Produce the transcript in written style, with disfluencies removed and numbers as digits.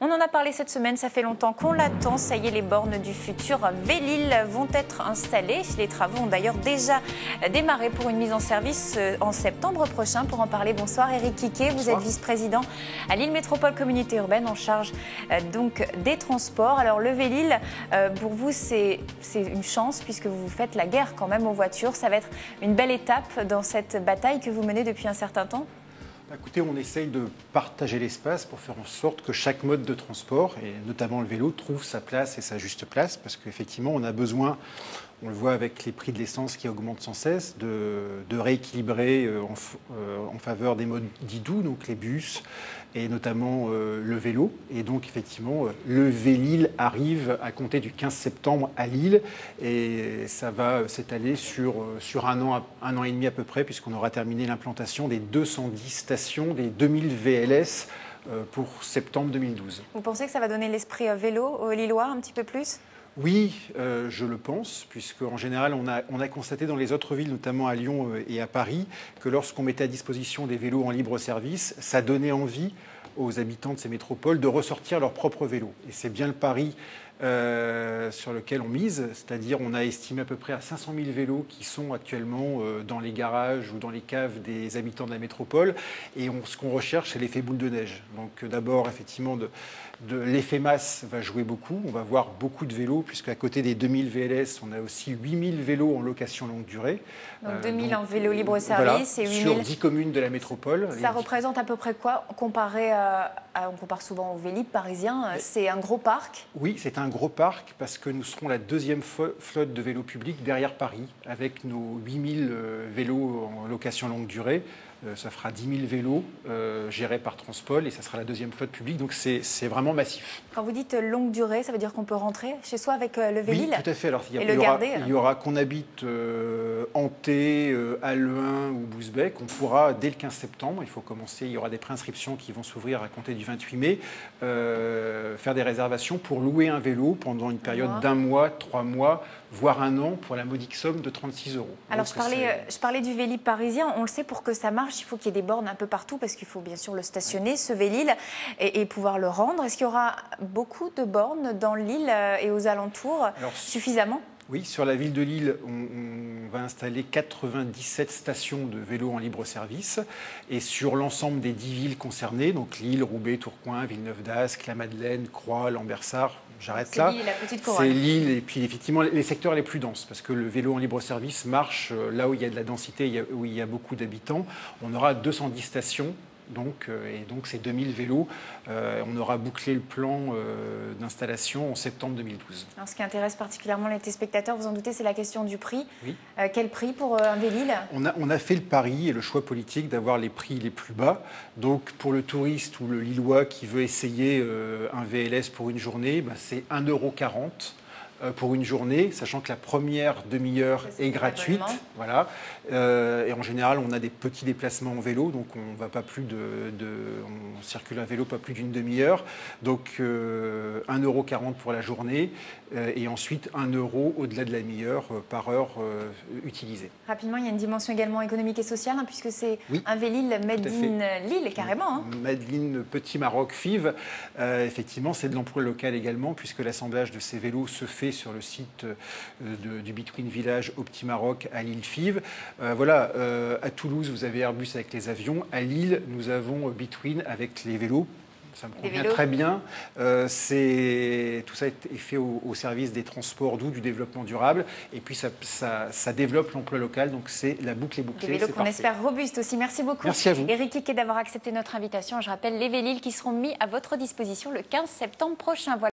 On en a parlé cette semaine, ça fait longtemps qu'on l'attend. Ça y est, les bornes du futur Vélil vont être installées. Les travaux ont d'ailleurs déjà démarré pour une mise en service en septembre prochain. Pour en parler, bonsoir Éric Quiquet. Vous êtes vice-président à Lille Métropole Communauté Urbaine en charge donc des transports. Alors le Vélil, pour vous, c'est une chance puisque vous faites la guerre quand même aux voitures. Ça va être une belle étape dans cette bataille que vous menez depuis un certain temps. Écoutez, on essaye de partager l'espace pour faire en sorte que chaque mode de transport, et notamment le vélo, trouve sa place et sa juste place, parce qu'effectivement, on a besoin, on le voit avec les prix de l'essence qui augmentent sans cesse, de rééquilibrer en faveur des modes dits doux, donc les bus et notamment le vélo. Et donc, effectivement, le Vélil arrive à compter du 15 septembre à Lille et ça va s'étaler sur un an et demi à peu près, puisqu'on aura terminé l'implantation des 210 stations, des 2000 VLS pour septembre 2012. Vous pensez que ça va donner l'esprit vélo aux Lillois un petit peu plus ? Oui, je le pense, puisqu'en général, on a constaté dans les autres villes, notamment à Lyon et à Paris, que lorsqu'on mettait à disposition des vélos en libre service, ça donnait envie aux habitants de ces métropoles de ressortir leur propre vélo. Et c'est bien le pari sur lequel on mise, c'est-à-dire on a estimé à peu près à 500 000 vélos qui sont actuellement dans les garages ou dans les caves des habitants de la métropole. Et ce qu'on recherche, c'est l'effet boule de neige. Donc d'abord, effectivement, l'effet masse va jouer beaucoup. On va voir beaucoup de vélos, puisqu'à côté des 2000 VLS, on a aussi 8000 vélos en location longue durée. Donc 2000 en vélo libre-service et 8000... Sur 10 communes de la métropole. Ça représente à peu près quoi comparé on compare souvent au Vélib parisien, c'est un gros parc? Oui, c'est un gros parc parce que nous serons la deuxième flotte de vélos publics derrière Paris, avec nos 8000 vélos en location longue durée. Ça fera 10 000 vélos gérés par Transpol et ça sera la deuxième flotte publique, donc c'est vraiment massif. Quand vous dites longue durée, ça veut dire qu'on peut rentrer chez soi avec le Vélil? Oui, tout à fait. Alors, il y aura qu'on habite Hanté, Halluin ou Bousbecq, on pourra, dès le 15 septembre, il y aura des préinscriptions qui vont s'ouvrir à compter du 28 mai, faire des réservations pour louer un vélo pendant une période d'1 mois, 3 mois, voire 1 an, pour la modique somme de 36 €. Alors je parlais du Vélib parisien, on le sait, pour que ça marche, il faut qu'il y ait des bornes un peu partout, parce qu'il faut bien sûr le stationner, ce Vélil, et pouvoir le rendre. Est-ce qu'il y aura beaucoup de bornes dans Lille et aux alentours, suffisamment? Oui, sur la ville de Lille, on va installer 97 stations de vélos en libre service. Et sur l'ensemble des 10 villes concernées, donc Lille, Roubaix, Tourcoing, Villeneuve-d'Ascq, La Madeleine, Croix, Lambersart, j'arrête là. C'est Lille, la petite couronne. C'est Lille et puis effectivement les secteurs les plus denses, parce que le vélo en libre service marche là où il y a de la densité, où il y a beaucoup d'habitants. On aura 210 stations. Et donc ces 2000 vélos, on aura bouclé le plan d'installation en septembre 2012. Alors, ce qui intéresse particulièrement les téléspectateurs, vous en doutez, c'est la question du prix. Oui. Quel prix pour un Vélil? On a fait le pari et le choix politique d'avoir les prix les plus bas. Donc pour le touriste ou le Lillois qui veut essayer un VLS pour une journée, c'est 1,40 € pour une journée, sachant que la première demi-heure est gratuite. Voilà. Et en général, on a des petits déplacements en vélo, donc on va pas plus on circule à vélo pas plus d'une demi-heure. Donc 1,40 € pour la journée, et ensuite 1 € au-delà de la demi-heure par heure utilisée. Rapidement, il y a une dimension également économique et sociale, puisque c'est un Vélil made in Lille, carrément. Made in Petit Maroc FIV. Effectivement, c'est de l'emploi local également, puisque l'assemblage de ces vélos se fait sur le site du Between Village au Petit Maroc à Lille FIV. À Toulouse, vous avez Airbus avec les avions. À Lille, nous avons Between avec les vélos. Ça me convient très bien. Tout ça est fait au service des transports doux, du développement durable. Et puis, ça développe l'emploi local. Donc, c'est la boucle est bouclée. Des vélos qu'on espère robustes aussi. Merci beaucoup. Merci à vous. Éric Quiquet d'avoir accepté notre invitation. Je rappelle les Vélil qui seront mis à votre disposition le 15 septembre prochain. Voilà.